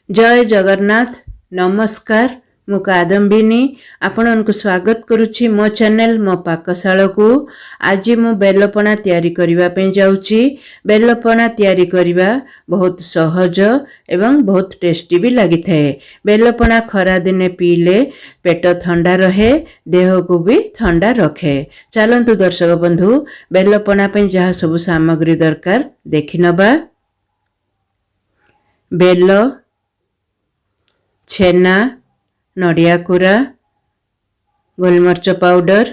जय जगन्नाथ नमस्कार मु कादम्बिनी आपनको स्वागत करुछि मो चैनल मो पाकशाला को। आज मु बेलपना तैयारी करिवा पे जाउछि। बेलपना तैयारी करिवा बहुत सहज एवं बहुत टेस्टी भी लगी थाए। बेलपना खरा दिने पीले पेट ठंडा रहे, देह को भी ठंडा रखे। चलंतु दर्शक बंधु बेलपना पे जहाँ सब सामग्री दरकार देखि नबा। बेल, छेना, नड़िया कोरा, गोलमर्च पाउडर,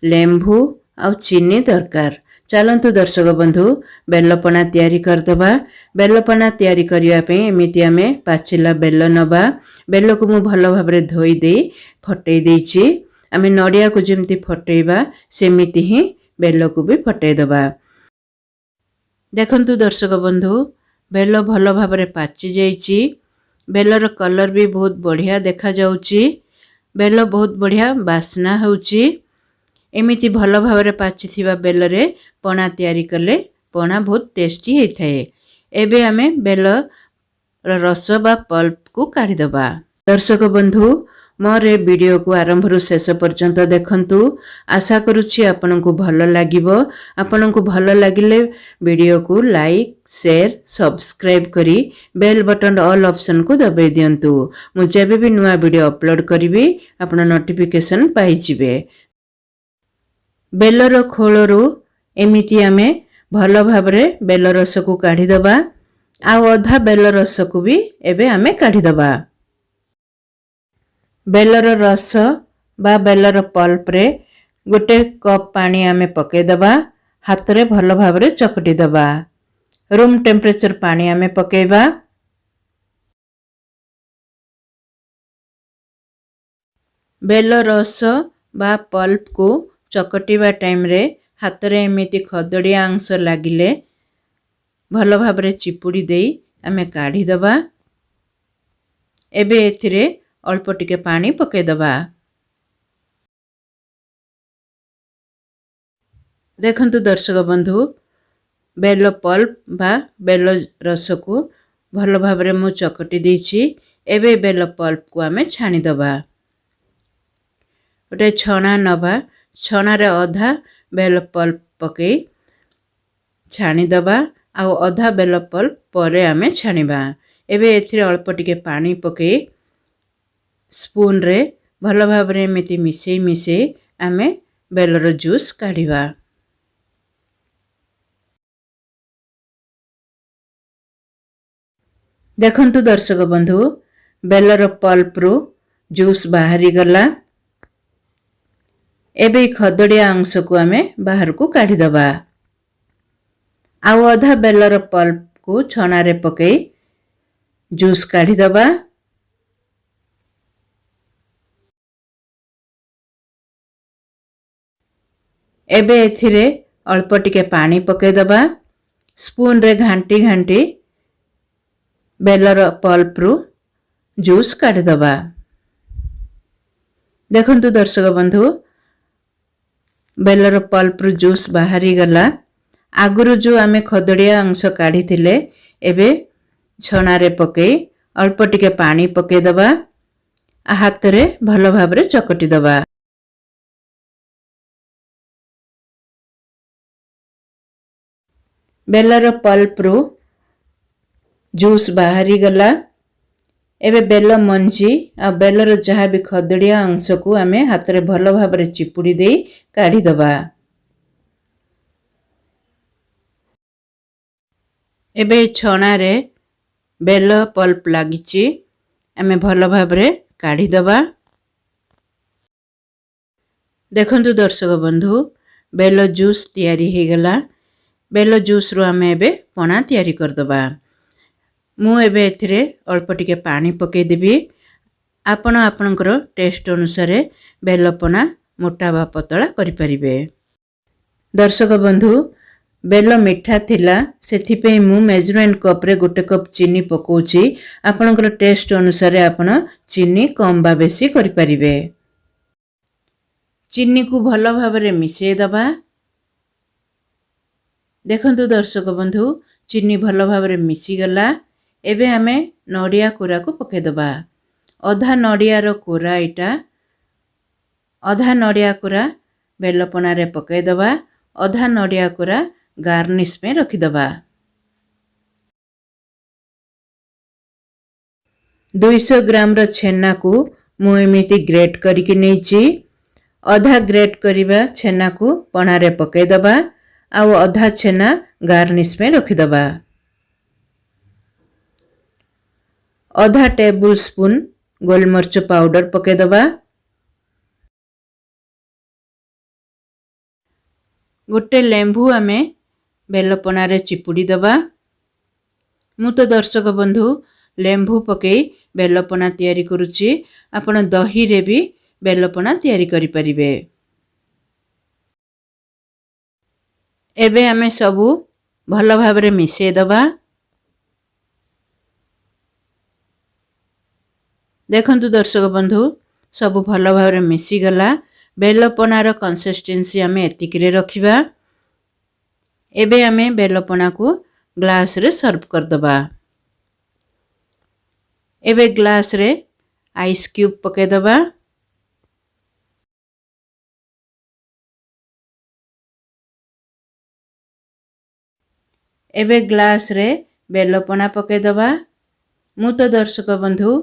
लेंबू आउ चीनी दरकार। चलंतु दर्शक बंधु बेलपना तैयारी करदबा। बेलपना तैयारी करिया पे एमिति आमे पाचिला बेल नबा। बेल को मु भल भाबरे धोई दे फटई देछि। आमे नड़िया को जेमति फटईबा सेमिति ही बेल को भी फटई दबा। देखंतु दर्शक बंधु बेल भल भाबरे पाची जाइछि। बेलर कलर भी बहुत बढ़िया देखा जाउछि। बेल बहुत बढ़िया बास्ना होउछि। एमिति भल भाबरे पाचिथिबा बेलरे पणा तैयारी कले पणा बहुत टेस्टी हे थाए। एबे आमे बेल रस बा पल्प को काढ़ी दबा। दर्शक बंधु मोर ए वीडियो को आरंभ रु शेष पर्यंत देखंतु। आशा करुछि आपनकु भल लागिबो। आपनकु भल लागिले वीडियो को लाइक शेयर सब्सक्राइब करी बेल बटन ऑल ऑप्शन को दबाई दियंतु। मु जेबे भी नुआ वीडियो अपलोड करिवि आपन नोटिफिकेशन पाई जिवे। बेलर खोलरू एमिति आमे भल भाबरे बेल रस को काढ़ी दबा। आ अधा बेल रस को भी एबे आमे काढ़ी दबा। बेलर रस बा बेलर पल्प रे गोटे कप पानी आमे पके दबा। हाथ रे भल भाबरे चकटी दबा। रूम टेम्परेचर पानी आमे पकेबा। बेल रस बा पल्प को चकटिबा टाइम रे हाथ रे एमिति खदड़िया अंश लागिले भल भाबरे चिपुड़ी देई आमे काढ़ी दबा। एबे एथिरे अल्प टिके पानी पके दबा। देखंतु दर्शक बंधु बेल पल्प बा बेल रस को भल भाबरे मु चकटी देछि। एबे बेल पल्प को आमे छाणी दबा। गोटे छणा नबा। छणा रे अधा बेल पल्प पके छाणी दबा। आ अधा बेल पल्प परे आमे छाणीबा। एबे एथिरे अल्प टिके पानी पके स्पून रे भल भाबरे एमिति मिसेई मिसेई आमे बेलर जूस काढ़ीबा। देखंतु दर्शक बंधु बेलर पल्प रू जूस बाहरी गला। एबे खदड़िया अंश को आमे बाहर को काढ़ी दबा। आउ अधा बेलर पल्प को छणा रे पके जूस काढ़ी दबा। एबे एथिरे अल्प टिके पानी पके दबा। स्पून रे घांटी घांटी बेलर पल्प रू जूस काढ़ी दबा। देखंतु दर्शक बंधु बेलर पल्प रू जूस बाहरी गला। आगुरु जो आमे खदड़िया अंश काढ़ी थिले एबे छणा रे पके अल्प टिके पानी पके दबा। हाथ रे भल भाबरे चकटी दबा। बेलर पल्प रू जूस बाहरी गला। एबे बेल मंजी आ बेलर जहाँ भी खदड़िया अंश को आमे हाथ रे भल भाबरे चिपुड़ी दे काढ़ी दबा। एबे छणा रे बेल पल्प लागिछि आमे भल भाबरे काढ़ी दबा। देखंतु दर्शक बंधु बेल जूस तैयारी हे गला। बेल जूस रू आमे एबे पणा तैयारी कर दबा। मु एबे एथिरे अल्प टिके पानी पके देबी। आपण आपनकर टेस्ट अनुसार बेल पणा मोटा बा पतला करि परिबे। दर्शक बंधु बेल मिठा थिला सेथि पे मु मेजरमेंट कप रे गोटे कप चीनी पकोछि। आपनकर टेस्ट अनुसार आपण चीनी कम बा बेसी करि परिबे। चीनी को भल भाबरे मिसेई दबा। देखंतु दर्शक बंधु चीनी भल भाबरे मिसी गला। एबे आमे नड़िया कोरा को पकेदबा। अधा नड़ियार कोरा इटा अधा नड़िया कोरा बेलपना रे पकेदबा। अधा नड़िया कोरा गार्निश में रखिदबा। 200 ग्राम रो छेना को मु एमिति ग्रेट करिके नेछि। अधा ग्रेट करिबा छेना को पणा रे पकेदबा आ अधा छेना गार्निश में रखिदबा। अधा टेबल स्पून गोलमर्च पाउडर पकेदबा। गोटे लेंबू आमे बेलपना रे चिपुड़ी दबा। मु तो दर्शक बंधु लेंबू पकई बेलपना तैयारी करुछि। आपण दही रे भी बेलपना तैयारी करि परिबे। एबे आमे सबु भल भाबरे मिसे दबा। देखंतु दर्शक बंधु सबु भल भाबरे मिसी गला। बेलपनार कंसिस्टेंसी आमे एतिकिरे रखिबा। एबे आमे बेलपना को ग्लास रे सर्व कर दबा। एबे ग्लास रे आइस क्यूब पके दबा। एबे ग्लास रे बेलपना पके दबा। मु तो दर्शक बंधु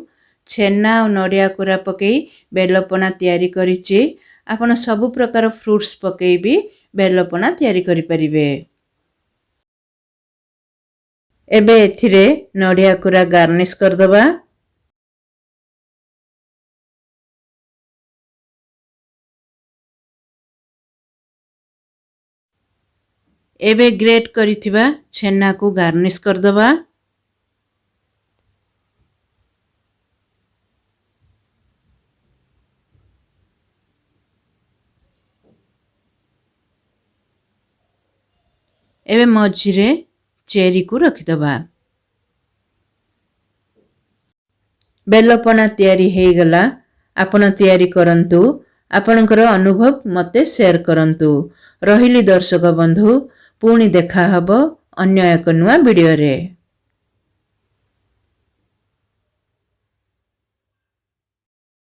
छेना और नड़िया कोरा पकई बेलपना तैयारी करिछि। आपण सबु प्रकार फ्रूट्स पकई भी बेलपना तैयारी करि परिबे। एबे एथिरे नड़िया कोरा गार्निश कर दबा। एबे ग्रेट करिथिबा छेना को गार्निश कर दबा। एबे मझिरे चेरी को रखिदबा। बेलपना तैयारी हेई गला। आपण तैयारी करंतु। आपणकर अनुभव मते शेयर करंतु। रहिली दर्शक बंधु पुणी देखा हबो अन्य एक नुआ वीडियो रे।